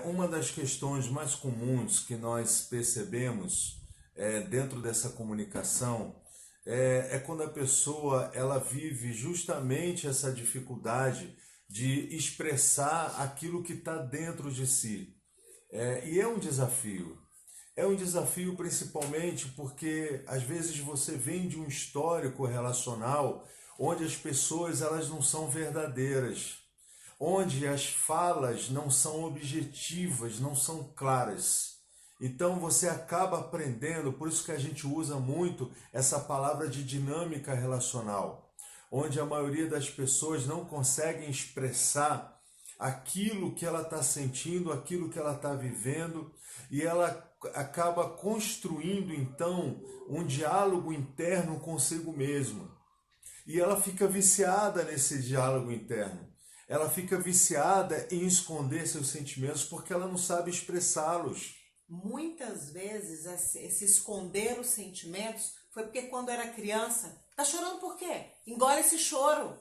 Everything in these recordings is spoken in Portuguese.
Uma das questões mais comuns que nós percebemos dentro dessa comunicação é quando a pessoa ela vive justamente essa dificuldade de expressar aquilo que está dentro de si. E é um desafio. É um desafio principalmente porque às vezes você vem de um histórico relacional onde as pessoas elas não são verdadeiras, onde as falas não são objetivas, não são claras. Então você acaba aprendendo, por isso que a gente usa muito essa palavra de dinâmica relacional, onde a maioria das pessoas não conseguem expressar aquilo que ela está sentindo, aquilo que ela está vivendo, e ela acaba construindo então um diálogo interno consigo mesma. E ela fica viciada nesse diálogo interno. Ela fica viciada em esconder seus sentimentos porque ela não sabe expressá-los. Muitas vezes esse esconder os sentimentos foi porque quando era criança, tá chorando por quê? Engole esse choro.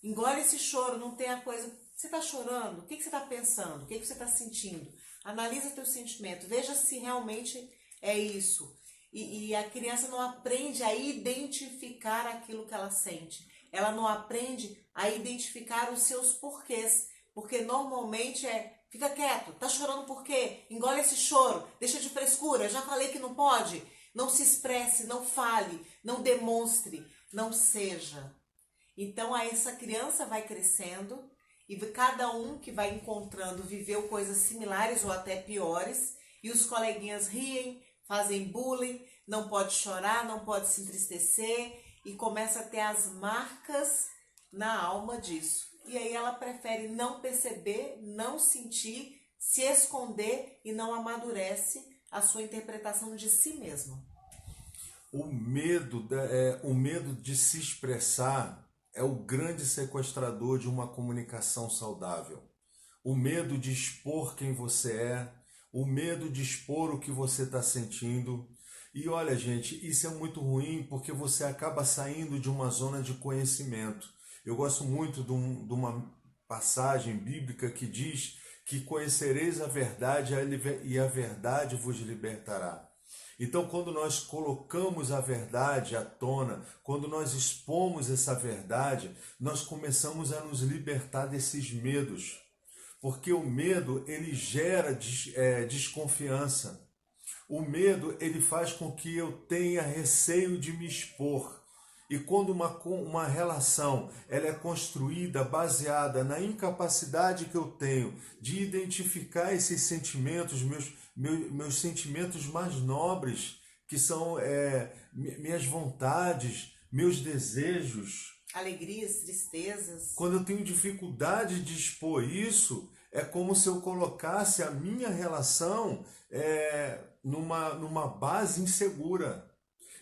Engole esse choro, não tem a coisa. Você tá chorando? O que você tá pensando? O que você tá sentindo? Analisa teu sentimento, veja se realmente é isso. E a criança não aprende a identificar aquilo que ela sente. Ela não aprende a identificar os seus porquês. Porque normalmente fica quieto, tá chorando por quê? Engole esse choro, deixa de frescura, já falei que não pode. Não se expresse, não fale, não demonstre, não seja. Então aí essa criança vai crescendo e cada um que vai encontrando viveu coisas similares ou até piores, e os coleguinhas riem, fazem bullying, não pode chorar, não pode se entristecer e começa a ter as marcas na alma disso. E aí ela prefere não perceber, não sentir, se esconder e não amadurece a sua interpretação de si mesma. O medo de se expressar é o grande sequestrador de uma comunicação saudável. O medo de expor quem você é, o medo de expor o que você está sentindo. E olha, gente, isso é muito ruim porque você acaba saindo de uma zona de conhecimento. Eu gosto muito de uma passagem bíblica que diz que conhecereis a verdade e a verdade vos libertará. Então, quando nós colocamos a verdade à tona, quando nós expomos essa verdade, nós começamos a nos libertar desses medos. Porque o medo, ele gera desconfiança. O medo, ele faz com que eu tenha receio de me expor. E quando uma relação ela é construída baseada na incapacidade que eu tenho de identificar esses sentimentos, meus sentimentos mais nobres, que são minhas vontades, meus desejos. Alegrias, tristezas. Quando eu tenho dificuldade de expor isso, é como se eu colocasse a minha relação numa base insegura.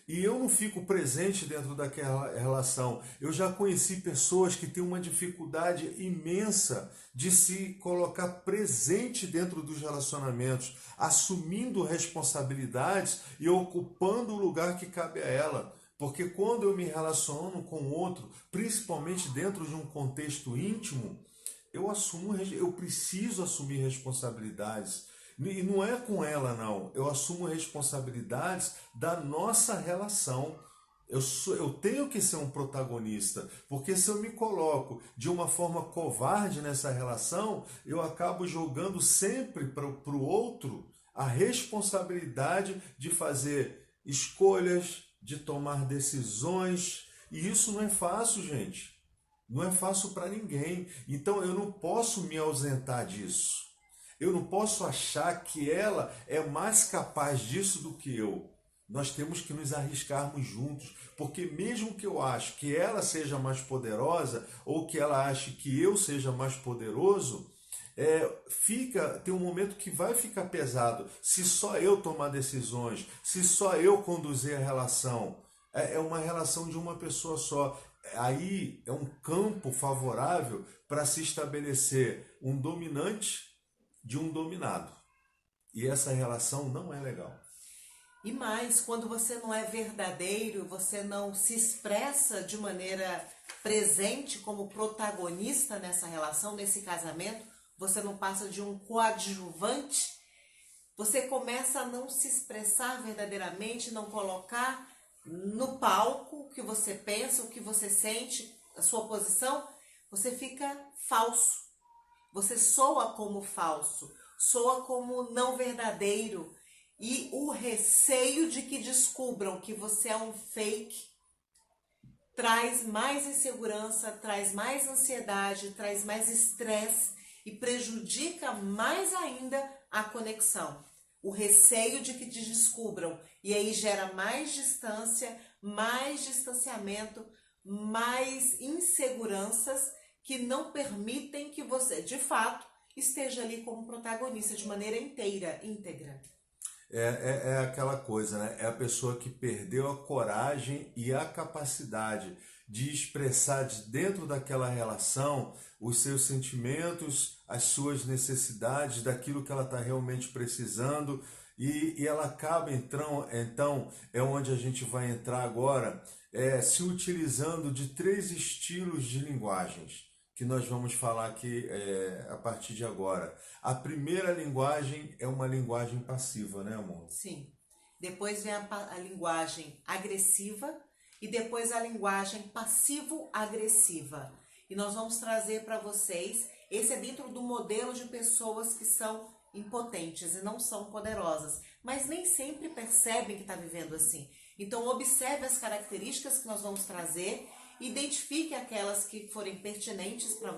E eu não fico presente dentro daquela relação. Eu já conheci pessoas que têm uma dificuldade imensa de se colocar presente dentro dos relacionamentos, assumindo responsabilidades e ocupando o lugar que cabe a ela. Porque quando eu me relaciono com o outro, principalmente dentro de um contexto íntimo, eu preciso assumir responsabilidades. E não é com ela, não. Eu assumo responsabilidades da nossa relação. Eu tenho que ser um protagonista, porque se eu me coloco de uma forma covarde nessa relação, eu acabo jogando sempre para o outro a responsabilidade de fazer escolhas, de tomar decisões. E isso não é fácil, gente. Não é fácil para ninguém. Então eu não posso me ausentar disso. Eu não posso achar que ela é mais capaz disso do que eu. Nós temos que nos arriscarmos juntos, porque mesmo que eu ache que ela seja mais poderosa ou que ela ache que eu seja mais poderoso, tem um momento que vai ficar pesado se só eu tomar decisões, se só eu conduzir a relação. É uma relação de uma pessoa só. Aí é um campo favorável para se estabelecer um dominante de um dominado. E essa relação não é legal. E mais, quando você não é verdadeiro, você não se expressa de maneira presente como protagonista nessa relação, nesse casamento, você não passa de um coadjuvante, você começa a não se expressar verdadeiramente, não colocar no palco o que você pensa, o que você sente, a sua posição, você fica falso. Você soa como falso, soa como não verdadeiro. E o receio de que descubram que você é um fake traz mais insegurança, traz mais ansiedade, traz mais estresse e prejudica mais ainda a conexão. O receio de que te descubram, e aí gera mais distância, mais distanciamento, mais inseguranças que não permitem que você, de fato, esteja ali como protagonista de maneira íntegra. É aquela coisa, né? É a pessoa que perdeu a coragem e a capacidade de expressar de dentro daquela relação os seus sentimentos, as suas necessidades, daquilo que ela está realmente precisando, e ela acaba então é onde a gente vai entrar agora, se utilizando de 3 estilos de linguagens que nós vamos falar aqui a partir de agora. A primeira linguagem é uma linguagem passiva, né, amor? Sim. Depois vem a linguagem agressiva e depois a linguagem passivo-agressiva. E nós vamos trazer para vocês, esse é dentro do modelo de pessoas que são impotentes e não são poderosas, mas nem sempre percebem que está vivendo assim. Então observe as características que nós vamos trazer, identifique aquelas que forem pertinentes para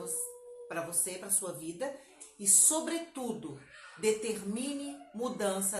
você, para sua vida, e sobretudo determine mudança